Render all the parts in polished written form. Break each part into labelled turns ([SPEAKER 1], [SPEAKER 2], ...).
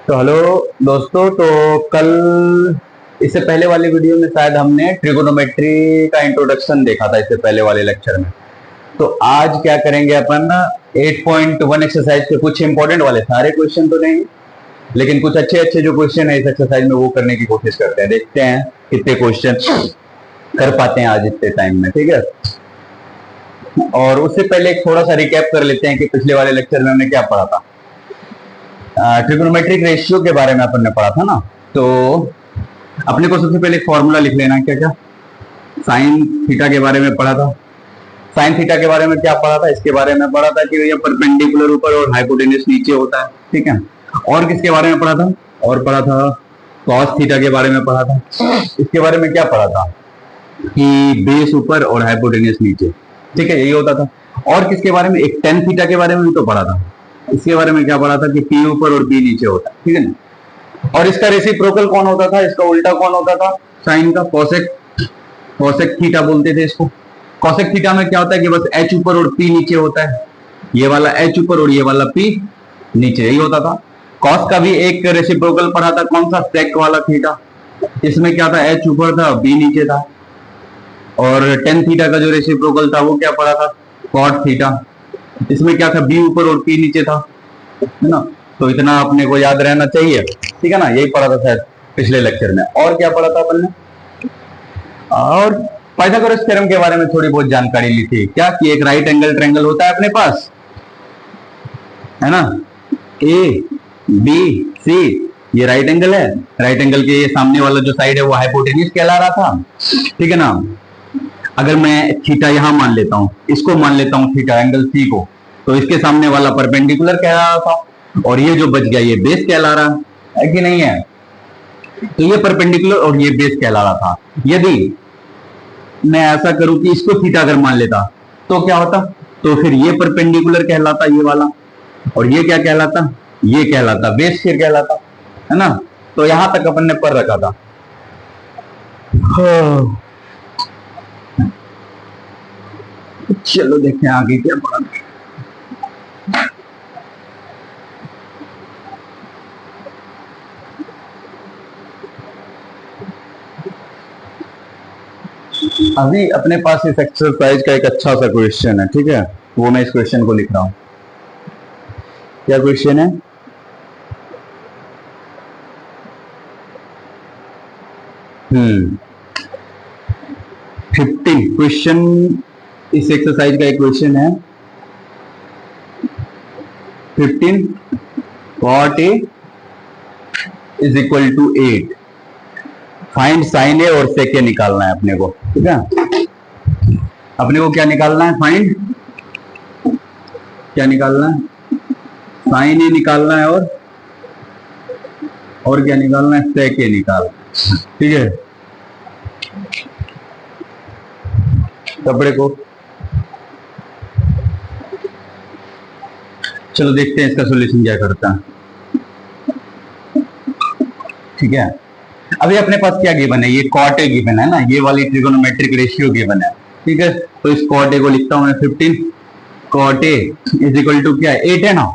[SPEAKER 1] तो हेलो दोस्तों, तो कल इससे पहले वाली वीडियो में शायद हमने ट्रिगोनोमेट्री का इंट्रोडक्शन देखा था इससे पहले वाले लेक्चर में। तो आज क्या करेंगे अपन 8.1 एक्सरसाइज के कुछ इंपॉर्टेंट वाले, सारे क्वेश्चन तो नहीं लेकिन कुछ अच्छे अच्छे जो क्वेश्चन है इस एक्सरसाइज में वो करने की कोशिश करते हैं। देखते हैं कितने क्वेश्चन कर पाते हैं आज इतने टाइम में, ठीक है। और उससे पहले एक थोड़ा सा रिकैप कर लेते हैं कि पिछले वाले लेक्चर में हमने क्या पढ़ा था। ट्रिगोनोमेट्रिक रेशियो के बारे में अपन ने पढ़ा था ना। तो अपने को सबसे पहले एक फॉर्मूला लिख लेना, क्या क्या साइन थीटा के बारे में पढ़ा था। साइन थीटा के बारे में क्या पढ़ा था, इसके बारे में पढ़ा था कि भैया परपेंडिकुलर ऊपर और हाइपोटेन्यूज नीचे होता है, ठीक है। और किसके बारे में पढ़ा था, और पढ़ा था कॉस थीटा के बारे में पढ़ा था। इसके बारे में क्या पढ़ा था कि बेस ऊपर और हाइपोटेन्यूज नीचे, ठीक है, यही होता था। और किसके बारे में, एक टेन थीटा के बारे में भी तो पढ़ा था। इसके बारे में क्या पढ़ा था कि पी ऊपर और पी नीचे होता है, ठीक है ना। और इसका रेसिप्रोकल कौन होता था, इसका उल्टा कौन होता था, साइन का, कोसेक। कोसेक थीटा बोलते थे इसको। कोसेक थीटा में क्या होता है कि बस एच ऊपर और पी नीचे होता है, ये वाला एच ऊपर और ये वाला पी नीचे, यही होता था। कॉस का भी एक रेसिप्रोकल पढ़ा था, कौन सा, सेक वाला थीटा। इसमें क्या था, एच ऊपर था बी नीचे था। और टेन थीटा का जो रेसिप्रोकल था वो क्या पढ़ा था, कॉट थीटा। इसमें क्या था, बी ऊपर और पी नीचे था, है ना। तो इतना अपने को याद रहना चाहिए, ठीक है ना। यही पढ़ा था शायद पिछले लेक्चर में। और क्या पढ़ा था अपन ने, और पाइथागोरस थ्योरम के बारे में थोड़ी बहुत जानकारी ली थी, क्या कि एक राइट एंगल ट्रायंगल होता है अपने पास, है ना, ए बी सी, ये राइट एंगल है। राइट एंगल के ये सामने वाला जो साइड है वो हाइपोटेन्यूज कहला रहा था, ठीक है ना। अगर मैं थीटा यहां मान लेता हूं, इसको मान लेता हूं थीटा एंगल सी को, तो इसके सामने वाला परपेंडिकुलर कहला रहा था, और ये जो बच गया ये बेस कहला रहा है कि नहीं है। तो ये परपेंडिकुलर और ये बेस कहला रहा था। यदि मैं ऐसा करूं कि इसको थीटा अगर मान लेता तो क्या होता, तो फिर ये परपेंडिकुलर कहलाता ये वाला, और ये क्या कहलाता, ये कहलाता बेस फिर कहलाता, है ना। तो यहां तक अपन ने पढ़ रखा था। चलो देखें आगे क्या पढ़ा। अभी अपने पास इस एक्सरसाइज का एक अच्छा सा क्वेश्चन है, ठीक है, वो मैं इस क्वेश्चन को लिख रहा हूं। क्या क्वेश्चन है, हम्म 15 क्वेश्चन इस एक्सरसाइज का एक क्वेश्चन है। 15 cot A is equal to 8, find sine a और सेक ए निकालना है अपने को, ठीक है। अपने को क्या निकालना है, फाइंड क्या निकालना है, साइन ए निकालना है, और क्या निकालना है, सेक ए निकालना है, ठीक है। कपड़े को चलो देखते हैं इसका सॉल्यूशन क्या करता है, ठीक है। अभी अपने पास क्या गिवन है, ये कॉट ए गिवन है ना, ये वाली ट्रिगोनोमेट्रिक रेशियो गिवन है, ठीक है। तो इस कॉट ए को लिखता हूं मैं 15 cot A is equal to क्या है, 8 है ना।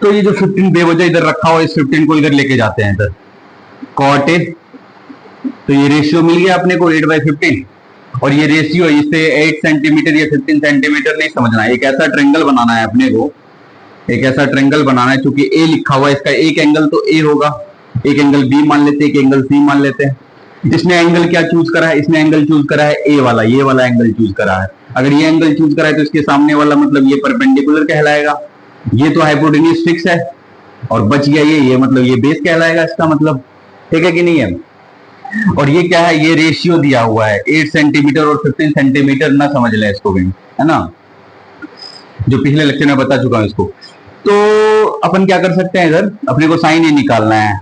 [SPEAKER 1] तो ये जो 15 बेवजह इधर रखा हुआ, इस 15 को इधर लेके जाते हैं इधर, कॉट ए, तो ये रेशियो मिल गया अपने को 8/15। और ये रेशियो इससे 8 सेंटीमीटर या 15 सेंटीमीटर नहीं समझना है, एक ऐसा ट्रायंगल बनाना है अपने को, एक ऐसा ट्रायंगल बनाना है। चूंकि ए लिखा हुआ है, इसका एक एंगल तो ए होगा, एक एंगल बी मान लेते हैं, एक एंगल सी मान लेते हैं। इसने एंगल क्या चूज करा है, इसने एंगल चूज करा है ए वाला, ये वाला एंगल चूज करा है। अगर ये एंगल चूज करा है तो इसके सामने वाला मतलब ये परपेंडिकुलर कहलाएगा। ये तो हाइपोटेन्यूज फिक्स है और बच गया ये मतलब ये बेस कहलाएगा इसका मतलब, ठीक है कि नहीं है। और ये क्या है, ये रेशियो दिया हुआ है 8 सेंटीमीटर और 15 सेंटीमीटर, ना समझ लें इसको भी, है ना, जो पिछले लेक्चर में बता चुका हूं इसको। तो अपन क्या कर सकते हैं, इधर अपने को साइन ए निकालना है,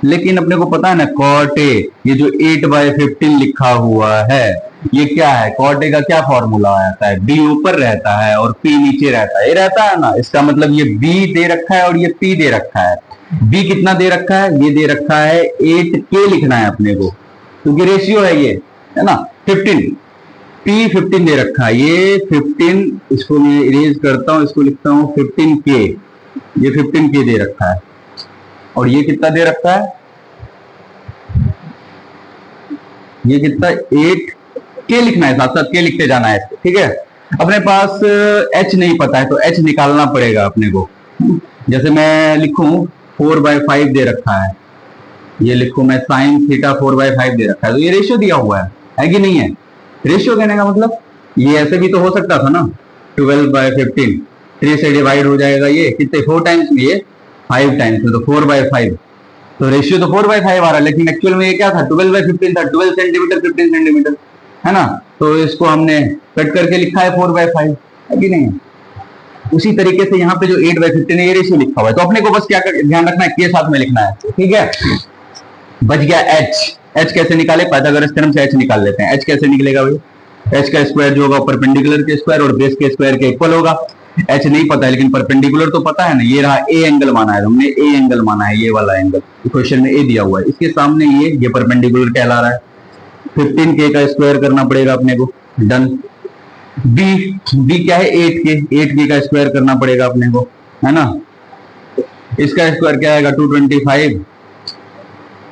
[SPEAKER 1] लेकिन अपने को पता है ना कॉट ए, ये जो 8/15 लिखा हुआ है ये क्या है, कॉट ए का क्या फॉर्मूला आता है, बी ऊपर रहता है और पी नीचे रहता है, ये रहता है ना। इसका मतलब ये बी दे रखा है और ये पी दे रखा है। बी कितना दे रखा है, ये दे रखा है 8K लिखना है अपने को, क्योंकि रेशियो है ये, है ना। 15 पी 15 दे रखा है, ये 15, इसको मैं इरेज करता हूं, इसको लिखता हूं 15K, ये 15K दे रखा है, और ये कितना दे रखा है, ये कितना 8 के लिखना है, साथ साथ के लिखते जाना है, ठीक है। अपने पास h नहीं पता है तो h निकालना पड़ेगा अपने को। जैसे मैं लिखूं 4/5 दे रखा है, ये लिखूं मैं साइन थीटा 4/5 दे रखा है, तो ये रेशियो दिया हुआ है कि नहीं है। रेशियो कहने का मतलब ये ऐसे भी तो हो सकता था ना, 12/15 3 से डिवाइड हो जाएगा, ये कितने 4 टाइम्स में, ये 5 टाइम्स में, तो 4/5, तो रेशियो तो 4/5 आ रहा है, लेकिन एक्चुअल में ये क्या था 12/15 था, 12 सेंटीमीटर 15 सेंटीमीटर है ना। तो इसको हमने कट करके लिखा है 4/5, है कि नहीं। उसी तरीके से यहाँ पे जो 8/15 है ये रेशियो लिखा हुआ है, तो अपने को बस क्या ध्यान रखना है, के साथ में लिखना है, ठीक है। बच गया h कैसे निकाले, पाइथागोरस थ्योरम से h निकाल लेते हैं। h कैसे निकलेगा भाई, h का स्क्वायर जो होगा परपेंडिकुलर के स्क्वायर और बेस के स्क्वायर के इक्वल होगा। h नहीं पता है लेकिन परपेंडिकुलर तो पता है ना, ये रहा a एंगल माना है हमने, a एंगल माना है, ये वाला एंगल क्वेश्चन में a दिया हुआ है, इसके सामने ये परपेंडिकुलर कहला रहा है। 15k का स्क्वायर करना पड़ेगा अपने को, डन। b क्या है 8k का स्क्वायर करना पड़ेगा अपने को, है ना। इसका स्क्वायर क्या आएगा 225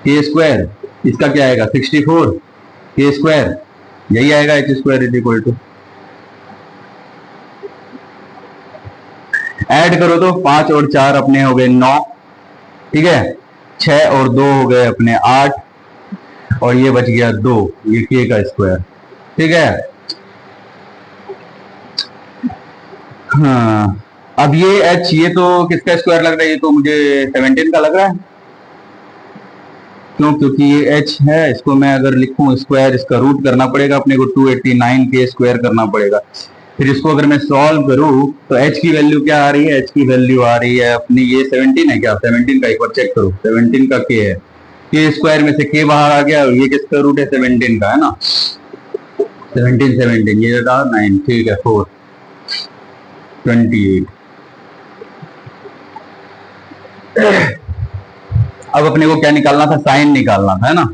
[SPEAKER 1] के स्क्वायर, इसका क्या आएगा 64 के स्क्वायर, यही आएगा h square is equal to, add करो तो 5 और 4 अपने हो गए 9, ठीक है। 6 और 2 हो गए अपने 8, और ये बच गया 2, ये k का स्क्वायर, ठीक है। हाँ, अब ये h, ये तो किसका स्क्वायर लग रहा है, ये तो मुझे 17 का लग रहा है, क्यों, क्योंकि ये h है, इसको मैं अगर लिखूं स्क्वायर, इसका रूट करना पड़ेगा अपने को, 289 के स्क्वायर करना पड़ेगा। फिर इसको अगर मैं सॉल्व करूं तो h की वैल्यू क्या आ रही है, h की वैल्यू आ रही है अपनी, ये 17 है क्या, 17 का एक बार चेक करो, 17 का k है, k स्क्वायर में से k बाहर आ गया, और ये किसका रूट है 17 का, है ना। 17 ये था 9, ठीक है, 4 28। अब अपने को क्या निकालना था, साइन निकालना था, है ना।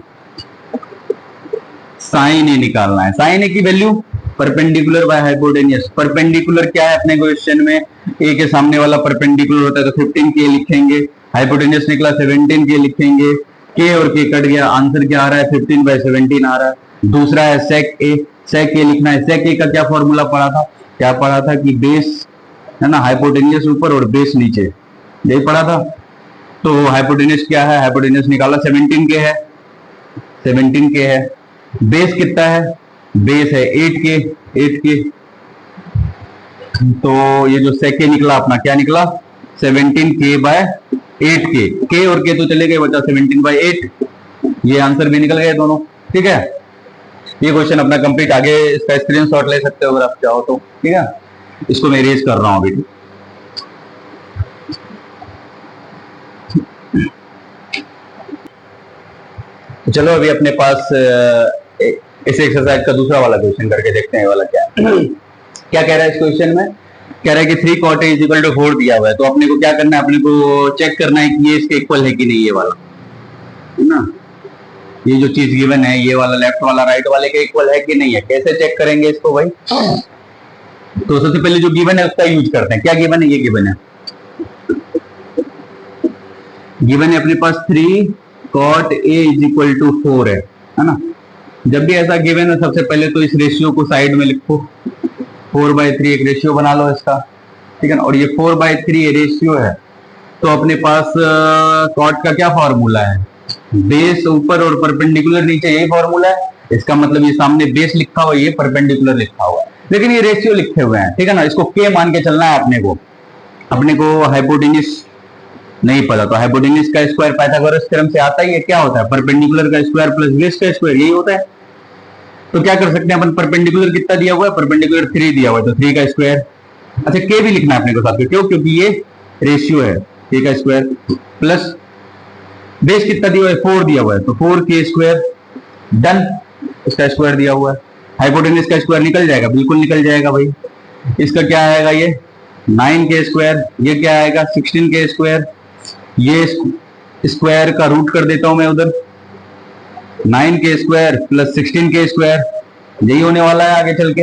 [SPEAKER 1] साइन ए निकालना है, साइन ए की value perpendicular by hypotenuse. Perpendicular क्या है अपने क्वेश्चन में, ए के सामने वाला परपेंडिकुलर होता है तो 15k लिखेंगे, हाइपोटेन्यूस निकला 17k लिखेंगे, k और k कट गया, आंसर क्या आ रहा है 15/17 आ रहा है। दूसरा है सेक ए लिखना है। सेक ए का क्या फॉर्मूला पढ़ा था, क्या पढ़ा था कि बेस है ना, हाइपोटेन्यूस ऊपर और बेस नीचे, यही पढ़ा था। तो हाइपोटेन्यूस क्या है, हाइपोटेन्यूस निकाला 17k है, 17k है। बेस कितना है, बेस है 8k, तो ये जो सेक निकला अपना क्या निकला 17k/8k, k और k तो चले गए, बचा 17/8, ये आंसर भी निकल गए दोनों, ठीक है। ये क्वेश्चन अपना कंप्लीट, आगे इसका स्क्रीनशॉट ले सकते हो अगर आप चाहो तो, ठीक है। इसको मैं इरेज कर रहा हूं अभी। चलो अभी अपने पास इस एक्सरसाइज का दूसरा वाला क्वेश्चन करके देखते हैं, वाला क्या क्या कह रहा है इस क्वेश्चन में, कह रहा है कि 3 cot A = 4 दिया हुआ है, तो अपने को क्या करना है, अपने को चेक करना है कि ये इसके इक्वल है कि नहीं, ये वाला है ना, ये जो चीज गिवन है, ये वाला लेफ्ट वाला राइट वाले के इक्वल है कि नहीं है। कैसे चेक करेंगे इसको भाई, तो सबसे पहले जो गिवन है उसका यूज करते हैं। क्या गिवन है, ये गिवन है, गिवन है अपने पास 3 cot A = 4 है ना। जब भी ऐसा गिवन है सबसे पहले तो इस रेशियो को साइड में लिखो, 4/3 एक रेशियो बना लो इसका, ठीक है ना। और ये 4/3 रेशियो है, तो अपने पास कॉट का क्या फॉर्मूला है, बेस ऊपर और परपेंडिकुलर नीचे, यही फॉर्मूला है। इसका मतलब ये सामने बेस लिखा हुआ है, ये परपेंडिकुलर लिखा हुआ है, लेकिन ये रेशियो लिखे हुए हैं, ठीक है ना। इसको के मान के चलना है अपने को हाइपोटेन्यूस नहीं पता, तो हाइपोटेन्यूस का स्क्वायर पाइथागोरस थ्योरम से आता ही है, क्या होता है परपेंडिकुलर का स्क्वायर प्लस बेस का स्क्वायर, यही होता है। तो क्या कर सकते हैं अपन, परपेंडिकुलर कितना दिया हुआ है, परपेंडिकुलर 3 दिया हुआ है, तो 3 का स्क्वायर, अच्छा के भी लिखना है अपने को साथ में, क्यों, क्योंकि ये रेशियो है, के का स्क्वायर प्लस बेस कितना दिया हुआ है 4 दिया हुआ है, तो 4k स्क्वायर, डन। इसका स्क्वायर दिया हुआ है, हाइपोटेन्यूस का स्क्वायर निकल जाएगा, बिल्कुल निकल जाएगा भाई। इसका क्या आएगा, ये 9k स्क्वायर, ये क्या आएगा 16k स्क्वायर, ये स्क्वायर का रूट कर देता हूं मैं उधर, 9k square plus 16k square, यही होने वाला है आगे चल के।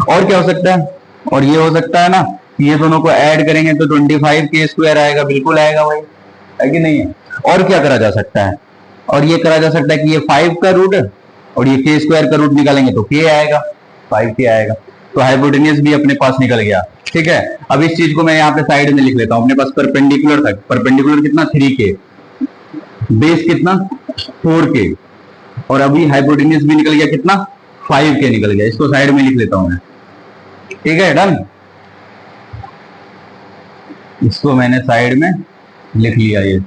[SPEAKER 1] और क्या हो सकता है, और ये हो सकता है ना, ये दोनों को ऐड करेंगे तो 25k स्क्वायर आएगा, बिल्कुल आएगा भाई, है कि नहीं है। और क्या करा जा सकता है, और ये करा जा सकता है कि ये 5 का रूट और ये k स्क्वायर का रूट निकालेंगे तो k आएगा, 5k आएगा। तो हाइपोटेन्यूज भी अपने पास निकल गया। ठीक है, अब इस चीज को मैं यहाँ पे साइड में लिख लेता हूँ। अपने पास परपेंडिकुलर था, परपेंडिकुलर कितना 3k, बेस कितना 4k, और अभी हाइपोटेन्यूज भी निकल गया कितना 5k निकल गया। इसको साइड में लिख लेता हूं मैं। ठीक है, डन। इसको मैंने साइड में लिख लिया। ये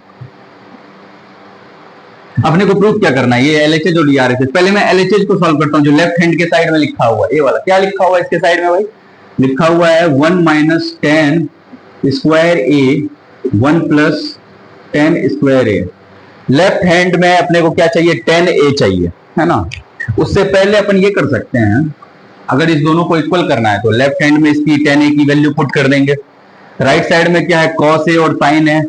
[SPEAKER 1] अपने को प्रूफ क्या करना है, ये एलएचएस और डीआरएचएस। पहले मैं एलएचएस को सॉल्व करता हूं, जो लेफ्ट हैंड के साइड में लिखा हुआ है, ये वाला क्या लिखा हुआ है इसके साइड में भाई, लिखा हुआ है 1 माइनस 10 स्क्वायर ए 1 प्लस 10 स्क्वायर ए। लेफ्ट हैंड में अपने को क्या चाहिए, 10a चाहिए, है ना। उससे पहले अपन ये कर सकते हैं, अगर इस दोनों को इक्वल करना है तो लेफ्ट हैंड में इसकी 10a की वैल्यू पुट कर देंगे। राइट साइड में क्या है, cos a और sin है,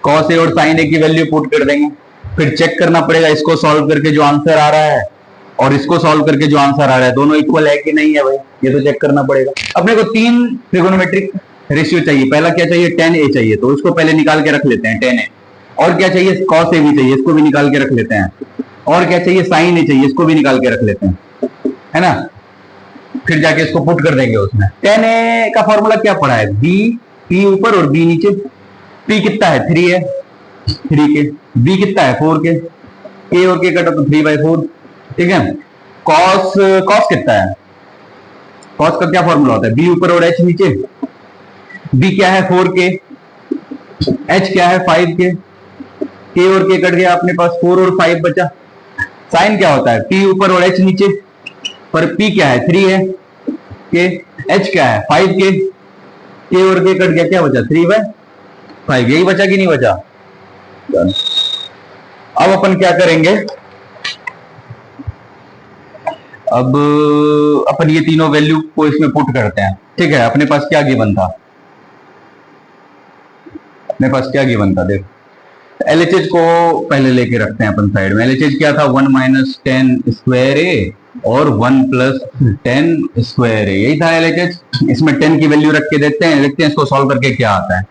[SPEAKER 1] cos a और sin a की वैल्यू पुट कर देंगे। फिर चेक करना पड़ेगा इसको सॉल्व करके जो आंसर आ रहा है और इसको सॉल्व करके जो आंसर आ रहा है, दोनों इक्वल है कि नहीं है भाई, ये तो चेक करना पड़ेगा। अपने को 3 ट्रिगोनोमेट्रिक रेशियो चाहिए। पहला क्या चाहिए, 10a चाहिए, तो उसको पहले निकाल के रख लेते हैं 10a। और क्या चाहिए, cos a भी चाहिए, इसको भी निकाल के रख लेते हैं। और क्या चाहिए, sin a चाहिए, इसको भी निकाल के रख लेते हैं, है ना। फिर जाके इसको पुट कर देंगे उसमें। 10a का फॉर्मूला क्या पड़ा है, b, p ऊपर और b नीचे। p कितना है, 3 है, 3k। b कितना है, 4k। k और k कटा तो 3/4। ठीक है। cos कितना है, cos का क्या फॉर्मूला होता है, b ऊपर और h नीचे। b क्या है, 4k, h क्या है, 5k। k और k कट गया, अपने पास 4 और 5 बचा। साइन क्या होता है, p ऊपर और h नीचे, पर p क्या है, 3 है, k, h क्या है, 5k, k और k कट गया, क्या बचा, 3/5। यही बचा कि नहीं बचा। अब अपन क्या करेंगे, अब अपन ये तीनों वैल्यू को इसमें पुट करते हैं। ठीक है, अपने पास क्या गिवन था, अपने पास क्या गिवन था, देख एलएचएच को पहले लेके रखते हैं अपन साइड में। एलएचएच क्या था, 1 माइनस 10 स्क्वायर ए और 1 प्लस 10 स्क्वायर ए, यही था एलएचएच। इसमें 10 की वैल्यू रख के देखते हैं इसको सॉल्व करके क्या आता है,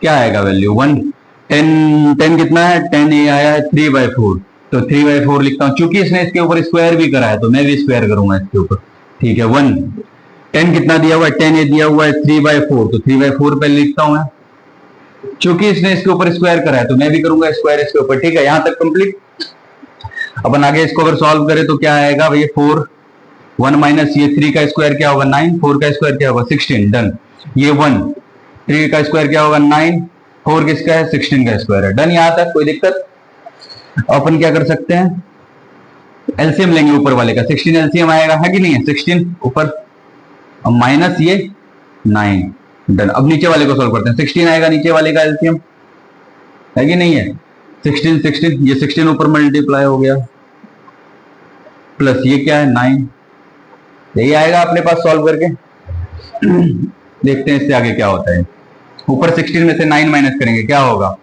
[SPEAKER 1] क्या आएगा वैल्यू 1। 10 कितना है, 10a आया है 3/4, तो 3/4 लिखता हूं। चूंकि इसने इसके ऊपर स्क्वायर भी करा है तो मैं भी स्क्वायर करूंगा इसके ऊपर। ठीक है, 1, 10 कितना दिया हुआ है, 10a दिया हुआ है 3/4, तो 3/4 पहले लिखता हूं मैं। चूंकि इसने इसके ऊपर स्क्वायर करा है तो मैं भी करूंगा स्क्वायर इसके ऊपर। ठीक है, यहां तक कंप्लीट। अपन आगे इसको अगर सॉल्व करें तो क्या आएगा भैया, 4, 1 माइनस ये 3 का स्क्वायर क्या होगा, 9, 4 का स्क्वायर क्या होगा, 16, डन। ये 1, 3 का स्क्वायर क्या होगा, 9, 4 किसका है, 16 का स्क्वायर है, डन। यहां तक कोई दिक्कत। अपन क्या कर सकते हैं, एलसीएम लेंगे ऊपर वाले का, 16 एलसीएम आएगा, है कि नहीं है, 16 ऊपर माइनस ये 9, डन। अब नीचे वाले को सॉल्व करते हैं, 16 आएगा नीचे वाले का एलसीएम, है कि नहीं है, 16 16, ये 16 ऊपर मल्टीप्लाई हो गया, प्लस ये क्या है 9, यही आएगा अपने पास सॉल्व करके। देखते हैं इससे आगे क्या होता है। ऊपर 16 में से 9 माइनस करेंगे, क्या होगा,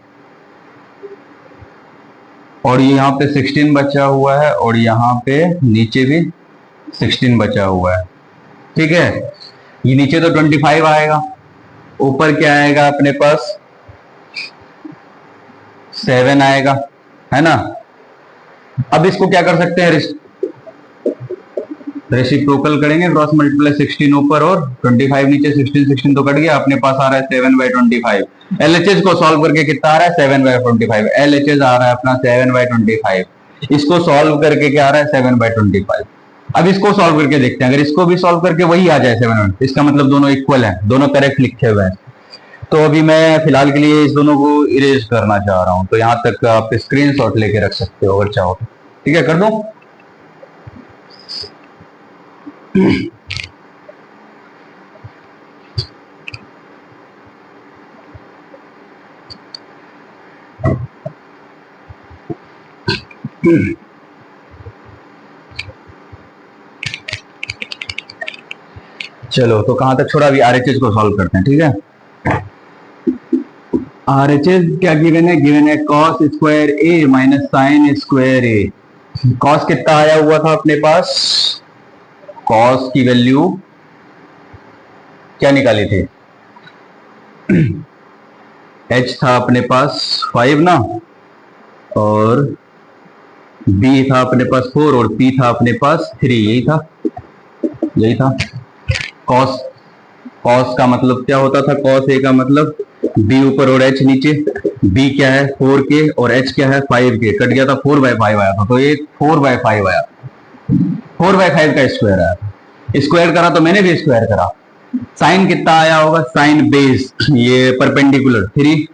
[SPEAKER 1] और ये यहाँ पे 16 बचा हुआ है और यहाँ पे नीचे भी 16 बचा हुआ है। ठीक है, ये नीचे तो 25 आएगा, ऊपर क्या आएगा अपने पास 7 आएगा, है ना। अब इसको क्या कर सकते हैं, रेसिप्रोकल करेंगे, क्रॉस मल्टीप्लाई, 16 ऊपर और 25 नीचे, 16 16 तो कट गया, अपने पास आ रहा है 7/25। एलएचएस को सॉल्व करके कितना आ रहा है, 7/25। एलएचएस आ रहा है अपना 7/25। इसको सॉल्व करके क्या आ रहा है, 7/25। अब इसको सॉल्व करके देखते हैं, अगर इसको भी सॉल्व करके वही आ जाए 7, इसका मतलब दोनों इक्वल है, दोनों करेक्ट लिखे हुए हैं। तो अभी मैं फिलहाल के लिए इस दोनों को इरेज करना चाह रहा हूं, तो यहां तक आप स्क्रीनशॉट लेके रख सकते हो अगर चाहो तो। ठीक है, कर दूं। चलो, तो कहां तक छोड़ा, अभी आरएचएस को सॉल्व करते हैं। ठीक है, आरएचएस क्या गिवन है, गिवन है कॉस स्क्वायर ए माइनस साइन स्क्वायर ए। कॉस कितना आया हुआ था अपने पास, कॉस की वैल्यू क्या निकाली थी, h था अपने पास 5 ना, और b था अपने पास 4 और p था अपने पास 3, यही था। cos cos का मतलब क्या होता था? cos a का मतलब b ऊपर और h नीचे। b क्या है 4k और h क्या है 5k, कट गया था 4/5 आया था, तो ये 4/5 आया, 4/5 का स्क्वायर आया। स्क्वायर करा तो मैंने भी स्क्वायर करा। साइन कितना आया होगा? साइन बेस, ये परपेंडिकुलर 3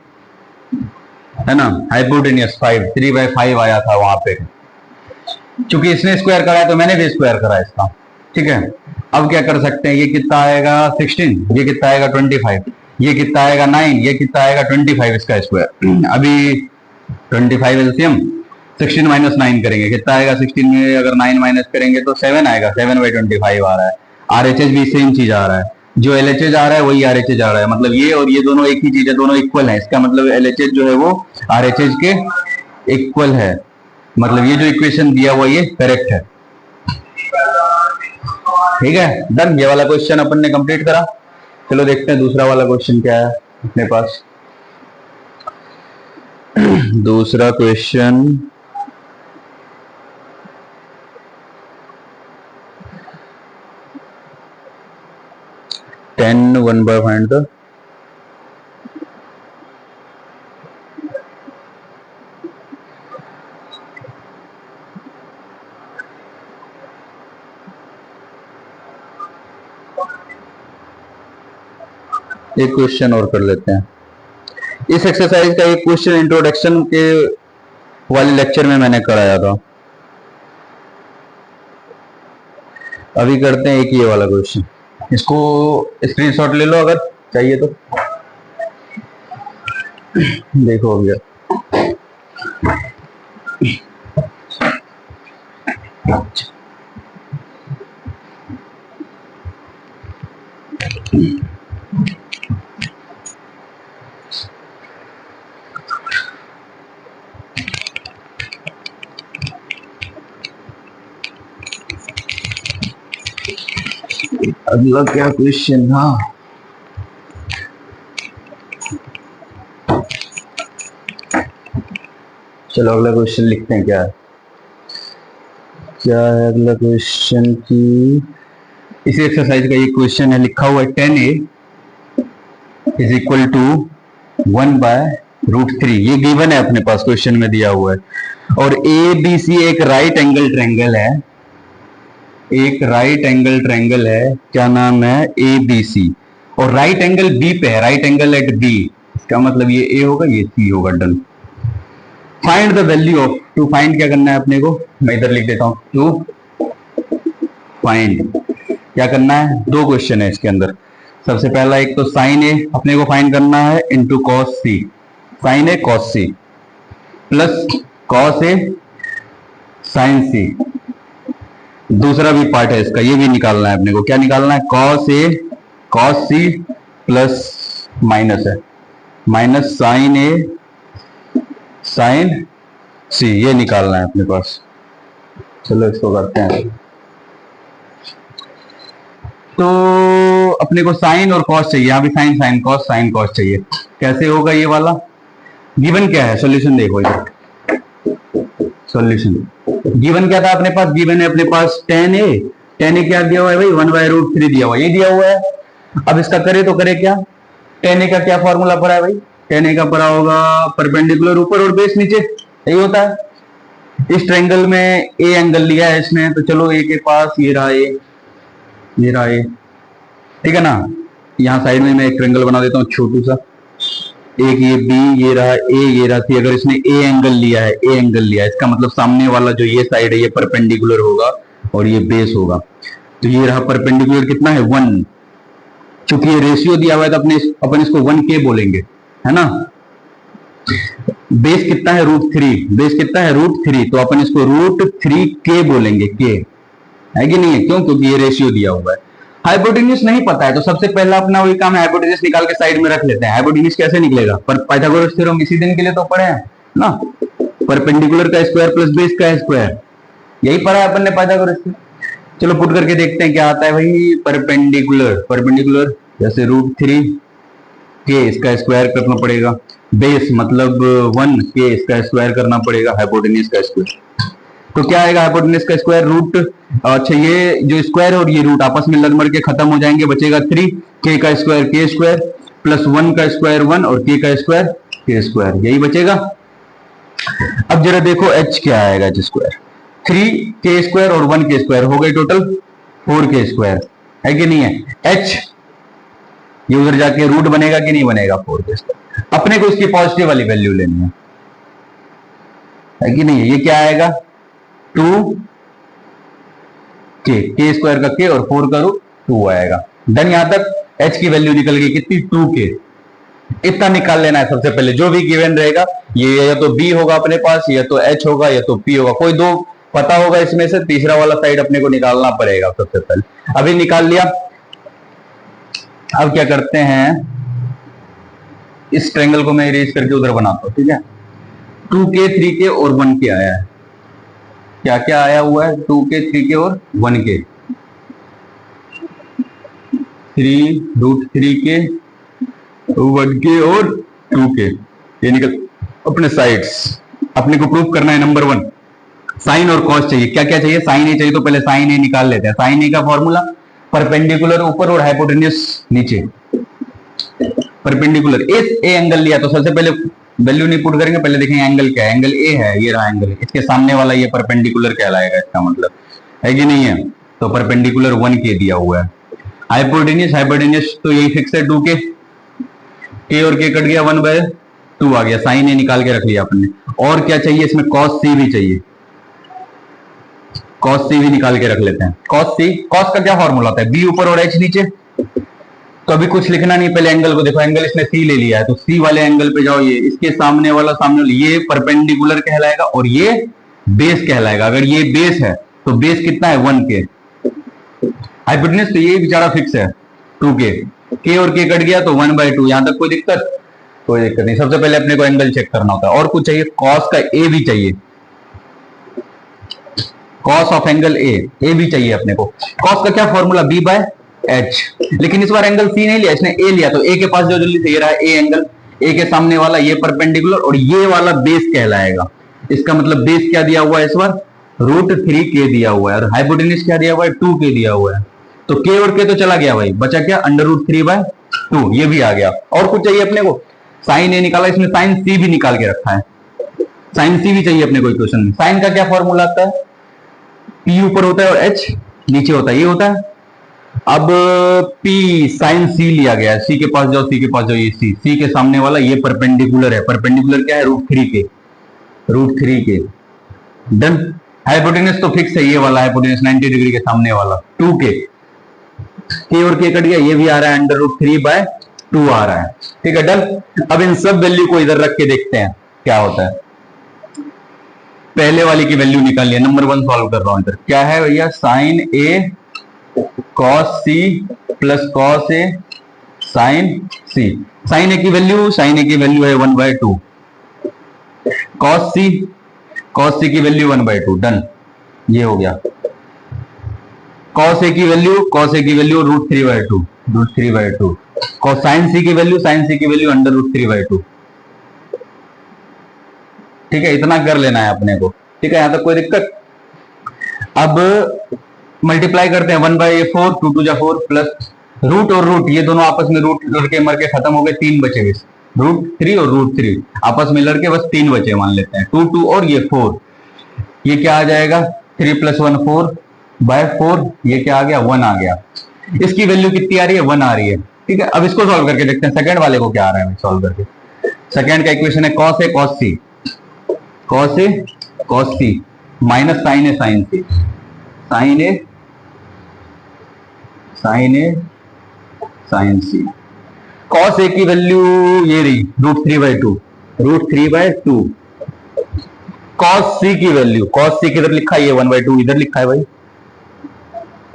[SPEAKER 1] है ना, हाइपोटेनियस 5, 3/5 आया था वहां पे। क्योंकि इसने स्क्वायर करा है तो मैंने भी स्क्वायर करा इसका, ठीक है। अब क्या कर सकते हैं, ये कितना आएगा 16, ये कितना आएगा 25, ये कितना आएगा 9, ये कितना आएगा 25 इसका स्क्वायर। अभी 25 एलसीएम 16 माइनस 9 करेंगे, कितना आएगा 16 में अगर 9 माइनस करेंगे तो 7 आएगा, 7/25 आ रहा है। आरएचएस भी सेम चीज आ रहा है, जो एलएचएस आ रहा है वही आरएचएस आ रहा है, मतलब ये और ये दोनों एक ही चीज है, दोनों इक्वल है। इसका मतलब एलएचएस जो है वो आरएचएस के इक्वल है, मतलब ये जो इक्वेशन दिया हुआ ये करेक्ट है, ठीक है। डन, ये वाला क्वेश्चन अपन ने कंप्लीट करा। चलो देखते हैं दूसरा वाला क्वेश्चन क्या है अपने पास। दूसरा क्वेश्चन, टेन 1 फाइंड द एक क्वेश्चन और कर लेते हैं। इस एक्सरसाइज का एक क्वेश्चन इंट्रोडक्शन के वाले लेक्चर में मैंने कराया था। अभी करते हैं एक ये वाला क्वेश्चन, इसको स्क्रीनशॉट ले लो अगर चाहिए तो। देखो भैया, अगला क्या क्वेश्चन था? चलो अगला क्वेश्चन लिखते हैं। क्या है अगला क्वेश्चन की? इसी एक्सरसाइज का ये क्वेश्चन है, लिखा हुआ है 10a इज इक्वल टू 1/√3। ये गिवन है अपने पास, क्वेश्चन में दिया हुआ है। और ए बी सी एक राइट एंगल ट्रायंगल है, एक राइट एंगल ट्रायंगल है, क्या नाम है? A B C. और राइट एंगल बी पे है, राइट एंगल एट बी, इसका मतलब ये ए होगा ये सी होगा। Done. Find the value of, to find क्या करना है अपने को, मैं इधर लिख देता हूं, टू फाइंड क्या करना है। दो क्वेश्चन है इसके अंदर। सबसे पहला एक तो साइन ए अपने को फाइंड करना है into cos C, sign A cos C plus cos A sign सी। दूसरा भी पार्ट है इसका, ये भी निकालना है अपने को। क्या निकालना है? Cos A cos C plus minus है, माइनस साइन ए साइन सी, ये निकालना है अपने पास। चलो इसको करते हैं। तो अपने को साइन और कॉस चाहिए, यहां भी साइन साइन कॉस चाहिए। कैसे होगा ये वाला? गिवन क्या है? सॉल्यूशन देखो इधर, सॉल्यूशन गिवन क्या था अपने पास? गिवन है अपने पास 10a, 10a क्या दिया हुआ है भाई? 1/√3 दिया हुआ है, ये दिया हुआ है। अब इसका करे तो करे क्या? 10a का क्या फॉर्मूला पड़ा है भाई? 10a का पड़ा होगा परपेंडिकुलर ऊपर और बेस नीचे, यही होता है। इस ट्रायंगल में ए एंगल लिया है इसने, तो चलो ए के पास ये रहा ए, ये रहा ए, ठीक है ना। यहाँ साइड में मैं एक ट्रायंगल बना देता हूँ छोटू सा, एक ये बी, ये रहा ए, ये रहा सी। अगर इसने ए एंगल लिया है, ए एंगल लिया है, इसका मतलब सामने वाला जो ये साइड है ये परपेंडिकुलर होगा और ये बेस होगा। तो ये रहा परपेंडिकुलर, कितना है 1। चूंकि ये रेशियो दिया हुआ है तो अपन इसको 1k बोलेंगे, है ना। बेस कितना है? √3, बेस कितना है? √3, तो अपन इसको √3k बोलेंगे, के है कि नहीं है? क्यों? क्योंकि ये रेशियो दिया हुआ है। हाइपोटेन्यूज नहीं पता है तो सबसे पहला अपना वही काम है, हाइपोटेन्यूज निकाल के साइड में रख लेते हैं। हाइपोटेन्यूज कैसे निकलेगा? पर पाइथागोरस थ्योरम इसी दिन के लिए तो पढ़े हैं ना, परपेंडिकुलर का स्क्वायर प्लस बेस का स्क्वायर, यही पढ़ा है अपन ने पाइथागोरस से। चलो पुट करके देखते हैं क्या आता है भाई। परपेंडिकुलर, परपेंडिकुलर जैसे √3 के, इसका स्क्वायर करना पड़ेगा, बेस मतलब 1k इसका स्क्वायर करना पड़ेगा, हाइपोटेन्यूज का स्क्वायर। तो क्या आएगा हाइपोटेन्यूज का स्क्वायर रूट, अच्छा ये जो स्क्वायर और ये रूट आपस में लड़ मर के खत्म हो जाएंगे, बचेगा 3, k का स्क्वायर k स्क्वायर प्लस 1 का स्क्वायर 1 और k का स्क्वायर k स्क्वायर, यही बचेगा। अब जरा देखो h क्या आएगा, h स्क्वायर 3k स्क्वायर और 1k स्क्वायर हो गई टोटल 4k स्क्वायर, है कि नहीं है। h ये उधर जाके रूट बनेगा कि नहीं बनेगा 4k स्क्वायर। अपने को इसकी पॉजिटिव वाली वैल्यू लेनी है कि नहीं है। ये क्या आएगा 2k स्क्वायर का k और 4 का रूट 2 आएगा। डन। यहां तक h की वैल्यू निकल गई कितनी 2k। इतना निकाल लेना है सबसे पहले, जो भी गिवन रहेगा ये या तो b होगा अपने पास, या तो h होगा, या तो p होगा, कोई दो पता होगा इसमें से, तीसरा वाला साइड अपने को निकालना पड़ेगा सबसे पहले। अभी निकाल लिया। अब क्या करते हैं, इस ट्रायंगल को मैं इरेज करके उधर बनाता हूं, ठीक है। 2k 3k और 1k आया है, क्या क्या आया हुआ है 2k 3k और 1k, 3√3k 1k और 2k, ये निकल अपने साइड्स। अपने को प्रूफ करना है नंबर 1, साइन और कॉस चाहिए। क्या क्या चाहिए, साइन ए चाहिए, तो पहले साइन ए निकाल लेते हैं। साइन ए का फॉर्मूला परपेंडिकुलर ऊपर और हाइपोटेन्यूज नीचे। परपेंडिकुलर ए एंगल लिया तो सबसे पहले वैल्यू नहीं पुट करेंगे, पहले देखेंगे एंगल क्या है। एंगल ए है, ये रहा एंगल, इसके सामने वाला ये परपेंडिकुलर कहलाएगा, इसका मतलब है कि नहीं है। तो परपेंडिकुलर 1k दिया हुआ है। हाइपोटेन्यूज तो यही फिक्स है 2k, k और k कट गया 1/2 आ गया। साइन ए निकाल के रख लिया अपने। और क्या चाहिए इसमें, कॉस सी भी चाहिए, कॉस सी भी निकाल के रख लेते हैं। कॉस सी, कॉस का क्या फॉर्मूला होता है, b ऊपर और h नीचे। तो अभी कुछ लिखना नहीं, पहले एंगल को देखो। एंगल इसने सी ले लिया है, तो सी वाले एंगल पे जाओ, ये इसके सामने वाला ये परपेंडिकुलर कहलाएगा और ये बेस कहलाएगा। अगर ये बेस है तो बेस कितना है 1k। हाइपोटेन्यूज तो ये बेचारा फिक्स है 2k, k और k कट गया तो 1/2। यहां तक कोई दिक्कत, कोई दिक्कत नहीं। सबसे पहले अपने को एंगल चेक करना होता है। और कुछ चाहिए, कॉस का ए भी चाहिए, कॉस ऑफ एंगल ए भी चाहिए अपने को। कॉस का क्या फॉर्मूला b/h, लेकिन इस बार एंगल सी नहीं लिया, इसने ए लिया, तो ए के पास जो जल्दी से ये रहा ए एंगल, ए के सामने वाला ये परपेंडिकुलर और ये वाला बेस कहलाएगा। इसका मतलब बेस क्या दिया हुआ है इस बार, √3k दिया हुआ है, और हाइपोटेन्यूज क्या दिया हुआ है 2k दिया हुआ है। तो k और k तो चला गया भाई, बचा क्या √3/2, ये भी आ गया। और कुछ चाहिए अपने को, साइन ए निकाला, इसमें साइन सी भी निकाल के रखा है, साइन सी भी चाहिए अपने को इक्वेशन में। साइन का क्या फॉर्मूला आता है, P ऊपर होता है और H नीचे होता है, ये होता है। अब P साइन C लिया गया है, C के पास जाओ, C के पास जाओ, ये C के सामने वाला ये परपेंडिकुलर है। परपेंडिकुलर क्या है, √3k। डन। हाइपोटेन्यूज तो फिक्स है, ये वाला हाइपोटेन्यूज 90 डिग्री के सामने वाला 2k, k और k कट गया, ये भी आ रहा है √3/2 आ रहा है, ठीक है। डन। अब इन सब वैल्यू को इधर रख के देखते हैं क्या होता है। पहले वाली की वैल्यू निकाल लिया, नंबर 1 सॉल्व कर रहा हूं इधर। क्या है भैया, sign A cos C plus cos A sign C. Sign ए की वैल्यू है 1/2, कॉस सी की वैल्यू 1/2। डन, ये हो गया। कॉस ए की वैल्यू √3/2, साइन सी की वैल्यू √3/2, ठीक है। इतना कर लेना है अपने को, ठीक है, यहां तक कोई दिक्कत। अब मल्टीप्लाई करते हैं 1/4, 2 2 4 प्लस रूट और रूट, ये दोनों आपस में रूट लड़के मर के खत्म हो गए, 3 बचे बस, √3 और √3 आपस में लड़के बस 3 बचे, मान लेते हैं 2 2 और ये 4। ये क्या आ जाएगा, 3 + 1 4/4, ये क्या आ गया 1 आ गया। इसकी वैल्यू कितनी आ रही है, 1 आ रही है, ठीक है। अब इसको सॉल्व करके देखते हैं, सेकंड वाले को क्या आ रहा है सॉल्व करके। सेकंड का इक्वेशन है cos A cos C minus sign A sign C, sign C. Cos A की वैल्यू ये रही √3/2, कॉस सी की वैल्यू, कॉस सी किधर लिखा है, ये 1/2 इधर लिखा है भाई,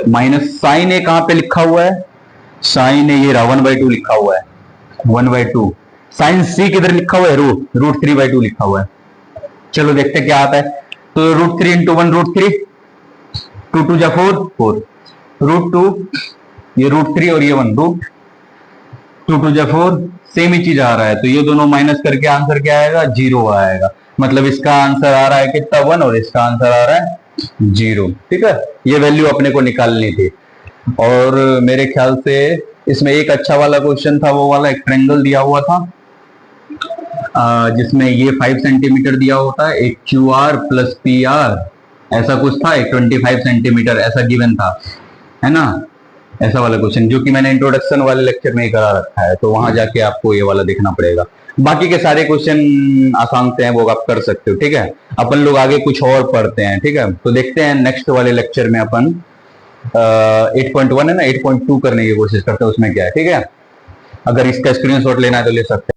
[SPEAKER 1] माइनस साइन ए कहां पे लिखा हुआ है, साइन ए ये रहा 1/2 लिखा हुआ है, 1/2। साइन सी किधर लिखा हुआ है, √3/2 लिखा हुआ है। चलो देखते क्या आता है। तो √3 × 1 √3, 2 2 4 4, √2 ये √3 और ये 1 रूट 2 2 जा 4, सेम ही चीज आ रहा है, तो ये दोनों माइनस करके आंसर क्या आएगा, 0 आएगा। मतलब इसका आंसर आ रहा है कितना, 1, और इसका आंसर आ रहा है 0। ठीक है, ये वैल्यू अपने को निकालनी थी। और मेरे ख्याल से इसमें एक अच्छा वाला क्वेश्चन था, वो वाला एक ट्रायंगल दिया हुआ था जिसमें ये 5 सेंटीमीटर दिया होता है, एक Q R plus P R ऐसा कुछ था, एक 25 सेंटीमीटर ऐसा गिवन था, है ना, ऐसा वाला क्वेश्चन जो कि मैंने इंट्रोडक्शन वाले लेक्चर में ही करा रखा है, तो वहां जाके आपको ये वाला देखना पड़ेगा। बाकी के सारे क्वेश्चन आसान से हैं, वो आप कर सकते हो। ठीक है, अपन लोग आगे कुछ और पढ़ते हैं। ठीक है, तो देखते हैं नेक्स्ट वाले लेक्चर में अपन 8.1 है ना, 8.2 करने की कोशिश करते हैं, उसमें क्या है। ठीक है, अगर इसका स्क्रीनशॉट लेना है तो ले सकते हैं।